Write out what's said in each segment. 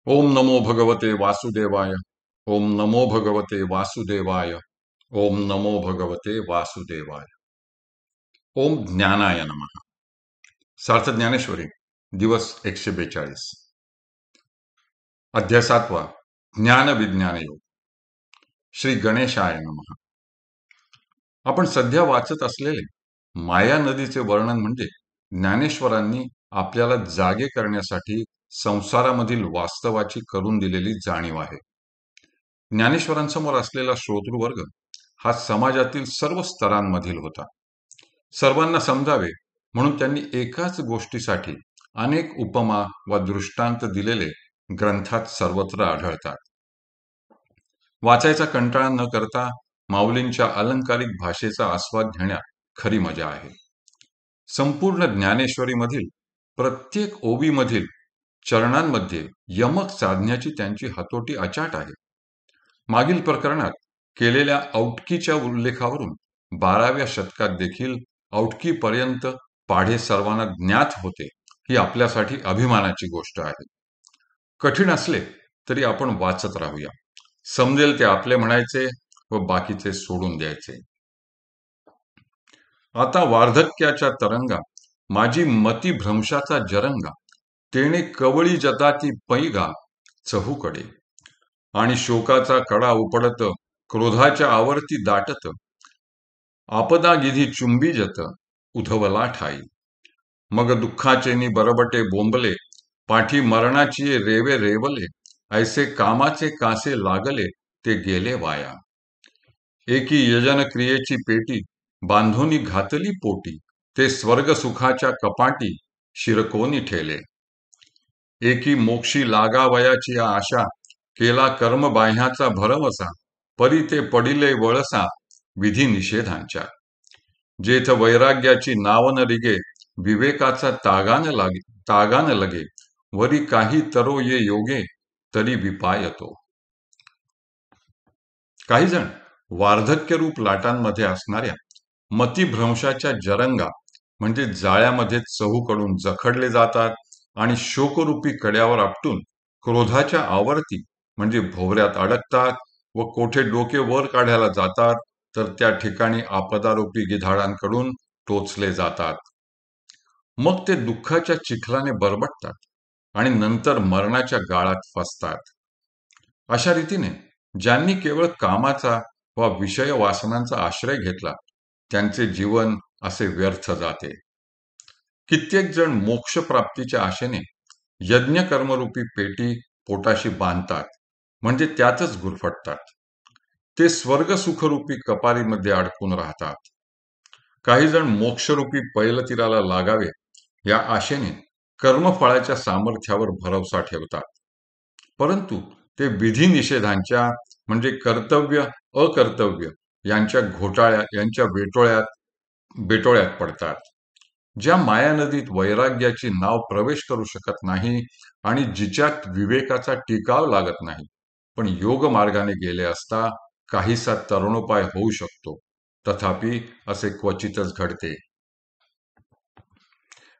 ओम नमो भगवते वासुदेवाय। ओम नमो भगवते वासुदेवाय। ओम नमो भगवते वासुदेवाय। ओम ज्ञानाय नमः। सार्थ ज्ञानेश्वरी दिवस 142 अध्याय 7 ज्ञान विज्ञान योग। श्री गणेशाय नमः। आपण सध्या वाचत असलेले माया नदीचे वर्णन म्हणजे ज्ञानेश्वरांनी आपल्याला जागे करण्यासाठी संसारामधील वास्तवाची करून दिलेली जाणीव आहे। ज्ञानेश्वरांसमोर असलेला श्रोतृवर्ग हा समाजातील सर्व स्तरांमधील होता। सर्वांना समजावे म्हणून त्यांनी एकाच गोष्टीसाठी अनेक उपमा व दृष्टांत दिलेले ग्रंथात सर्वत्र आढळतात। वाचायचा कंटाळा न करता माऊलींच्या अलंकारिक भाषेचा आस्वाद घेण्यात खरी मजा आहे। संपूर्ण ज्ञानेश्वरीमधील प्रत्येक ओवीमधील चरणांमध्ये यमक साधण्याची त्यांची हातोटी अचाट आहे। मागील प्रकरणात केलेल्या औटकीच्या उल्लेखावरून 12व्या शतकात देखील औटकीपर्यंत पाढे सर्वांना ज्ञात होते, ही आपल्यासाठी अभिमानाची गोष्ट आहे। कठीण असले तरी आपण वाचत राहूया, समजेल ते आपले म्हणायचे व बाकीचे सोडून द्यायचे। आता वार्धक्याच्या तरंगा माझी मती भ्रंशाचा जरंगा, तेणे कवळी जताती पैगा चहूकडे, आणि शोकाचा कडा उपडत क्रोधाच्या आवर्ती दाटत, आपदा गिधी चुंबीजत उधवला ठाई। मग दुःखाचेनी बरबटे बोंबले, पाठी मरणाची रेवे रेवले, ऐसे कामाचे कासे लागले ते गेले वाया। एकी यजन क्रियेची पेटी बांधोनी घातली पोटी, ते स्वर्ग सुखाच्या कपाटी शिरकोनी ठेले। एकी मोक्षी लागावयाची आशा, केला कर्म बाह्याचा भरवसा, परी ते पडिले वळसा विधी निषेधांच्या। जेथ वैराग्याची नाव न रिगे, विवेकाचा तागान लगे, वरी काही तरो ये योगे तरी विपायतो। काही जण वार्धक्यरूप लाटांमध्ये असणाऱ्या मतिभ्रंशाच्या जरंगा म्हणजे जाळ्यामध्ये चहूकडून जखडले जातात आणि शोकरूपी कड्यावर आपटून क्रोधाच्या आवर्ती म्हणजे भोवऱ्यात अडकतात व कोठे डोके वर काढायला जातात तर त्या ठिकाणी आपदारूपी गिधाडांकडून टोचले जातात। मग ते दुःखाच्या चिखलाने बरबटतात आणि नंतर मरणाच्या गाळात फसतात। अशा रीतीने ज्यांनी केवळ कामाचा व विषय वासनांचा आश्रय घेतला त्यांचे जीवन असे व्यर्थ जाते। कित्येक जण मोक्ष प्राप्तीच्या आशेने यज्ञ कर्मरूपी पेटी पोटाशी बांधतात, म्हणजे त्यातच गुरफटतात। ते स्वर्ग सुखरूपी कपारीमध्ये अडकून राहतात। काही जण मोक्षरूपी पैलतीराला लागावे या आशेने कर्मफळाच्या सामर्थ्यावर भरवसा ठेवतात, परंतु ते विधी निषेधांच्या म्हणजे कर्तव्य अकर्तव्य यांच्या बेटोळ्यात पडतात। ज्या मायानदीत वैराग्याची नाव प्रवेश करू शकत नाही आणि जिच्यात विवेकाचा टिकाव लागत नाही, पण योग मार्गाने गेले असता काहीसा तरुणोपाय होऊ शकतो, तथापि असे क्वचितच घडते।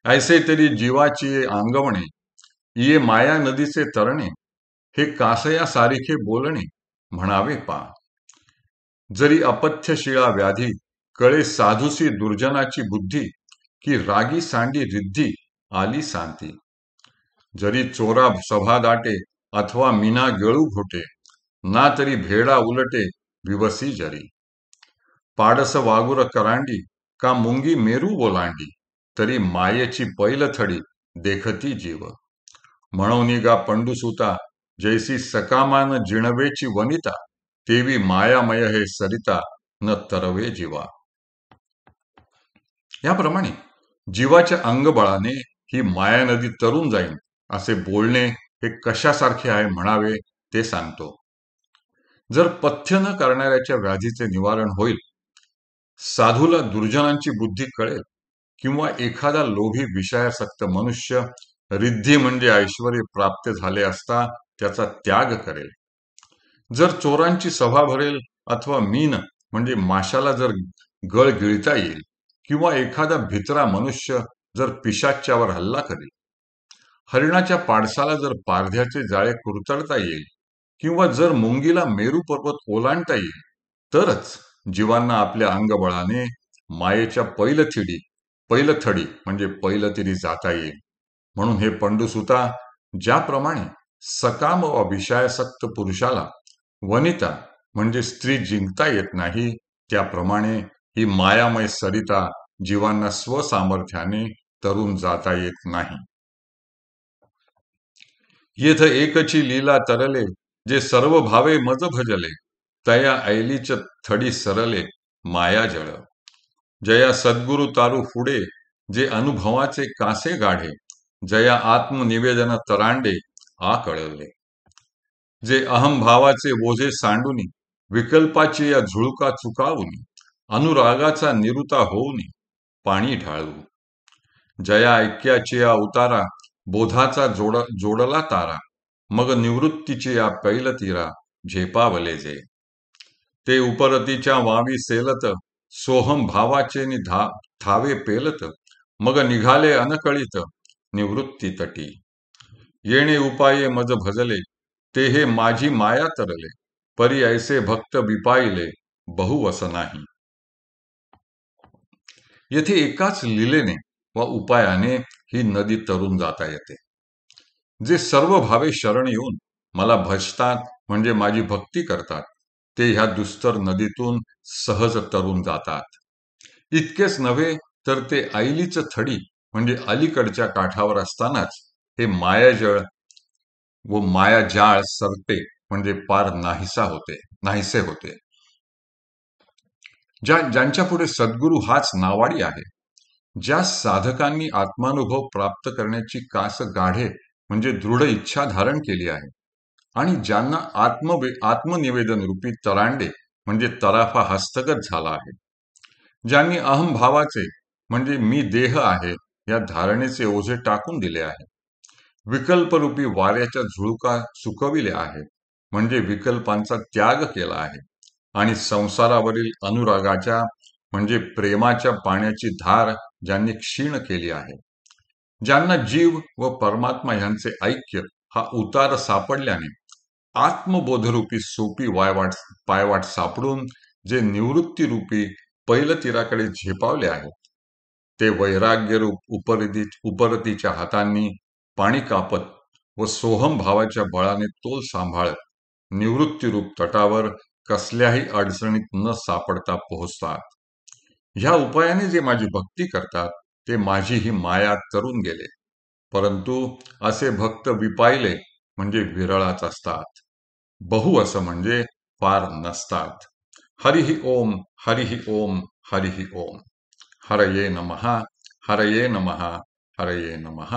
ऐसे तरी जीवाची अंगवणे, ये माया नदीचे तरणे, हे कासया सारिखे बोलणे म्हणावे पा। जरी अपथ्यशिळा व्याधी, कळे साधुसी दुर्जनाची बुद्धी, की रागी सांडी रिद्धी आली सांती। जरी चोरा सभा दाटे, अथवा मीना गळू घोटे, ना तरी भेडा उलटे विवसी जरी। पाडस वागुर करांडी, का मुंगी मेरू ओलांडी, तरी मायेची पैलथडी देखती जीव। म्हणून गा पंडुसुता, जैसी सकामान जिणवेची वनिता, तेवी मायामय हे सरिता न तरवे जीवा। याप्रमाणे जीवाच्या अंगबळाने ही मायानदी तरून जाईल असे बोलणे हे कशासारखे आहे म्हणावे ते सांगतो। जर पथ्य न करणाऱ्याच्या व्याधीचे निवारण होईल, साधूला दुर्जनांची बुद्धी कळेल, किंवा एखादा लोभी विषयासक्त मनुष्य रिद्धी म्हणजे ऐश्वर्य प्राप्त झाले असता त्याचा त्याग करेल, जर चोरांची सभा भरेल अथवा मीन म्हणजे माशाला जर गळ गिळता येईल, किंवा एखादा भित्रा मनुष्य जर पिशाच्यावर हल्ला करेल, हरिणाच्या पाडसाला जर पारध्याचे जाळे कुरतडता येईल किंवा जर मुंगीला मेरू पर्वत ओलांडता येईल तरच जीवांना आपल्या अंगबळाने मायेच्या पैलथडी म्हणजे पैलतीरी जाता येईल. म्हणून हे पंडुसुता, ज्याप्रमाणे सकाम व विषयासक्त पुरुषाला वनिता म्हणजे स्त्री जिंकता येत नाही, त्याप्रमाणे ही मायामय सरिता जीवांना स्वसामर्थ्याने तरून जाता येत नाही. येथ एकची लीला तरले, जे सर्व भावे मज भजले, तया ऐलीच थडी सरले मायाजळ. जया सद्गुरु तारू पुढे, जे अनुभवाचे कासे गाढे, जया आत्मनिवेदन तरांडे आ कळवले. जे अहमभावाचे ओझे सांडूनी, विकल्पाची या झुळका चुकावूनी, अनुरागाचा निरुता होऊनी पाणी ढाळू. जया ऐक्याची या उतारा, बोधाचा जोडला तारा, मग निवृत्तीची या पैलतीरा झेपावले जे. ते उपरतीच्या वावी सेलत, सोहम भावाचे थावे पेलत, मग निघाले अनकळीत निवृत्ती तटी. येणे उपाये मज भजले, ते हे माझी माया तरले, परी ऐसे भक्त विपाईले बहुवस नाही. येथे एकाच लीलेने व उपायाने ही नदी तरून जाता येते. जे सर्व भावे शरण येऊन मला भजतात म्हणजे माझी भक्ती करतात, ते ह्या दुस्तर नदीतून सहज तरून जातात. इतकेच नव्हे तर ते ऐलीच थडी म्हणजे अलीकडच्या काठावर असतानाच हे मायाजळ व मायाजाळ सरते म्हणजे पार नाहीसे होते. ज्यांच्या पुढे सद्गुरू हाच नावाडी आहे, ज्या साधकांनी आत्मानुभव प्राप्त करण्याची कास गाढे म्हणजे दृढ इच्छा धारण केली आहे आणि ज्यांना आत्मनिवेदन रूपी तरांडे म्हणजे तराफा हस्तगत झाला आहे, ज्यांनी अहमभावाचे म्हणजे मी देह आहे या धारणेचे ओझे टाकून दिले आहे, विकल्परूपी वाऱ्याच्या झुळका चुकविल्या आहेत म्हणजे विकल्पांचा त्याग केला आहे आणि संसारावरील अनुरागाच्या म्हणजे प्रेमाच्या पाण्याची धार ज्यांनी क्षीण केली आहे, ज्यांना जीव व परमात्मा यांचे ऐक्य हा उतार सापडल्याने आत्मबोधरूपी सोपी पायवाट सापडून जे निवृत्तीरूपी पैलतीराकडे झेपावले आहेत, ते वैराग्यरूप उपरतीच्या हातांनी पाणी कापत व सोहम भावाच्या बळाने तोल सांभाळत निवृत्तीरूप तटावर कसल्याही अडचणीत न सापडता पोहोचतात. ह्या उपायाने जे माझी भक्ती करतात, ते माझी ही माया तरून गेले. परंतु असे भक्त विपाईले म्हणजे विरळाच असतात. बहुवस म्हणजे फार नसतात. हरिहि ओम, हरिहि ओम, हरिहि ओम. हरये नमः, हरये नमः, हरये नमः.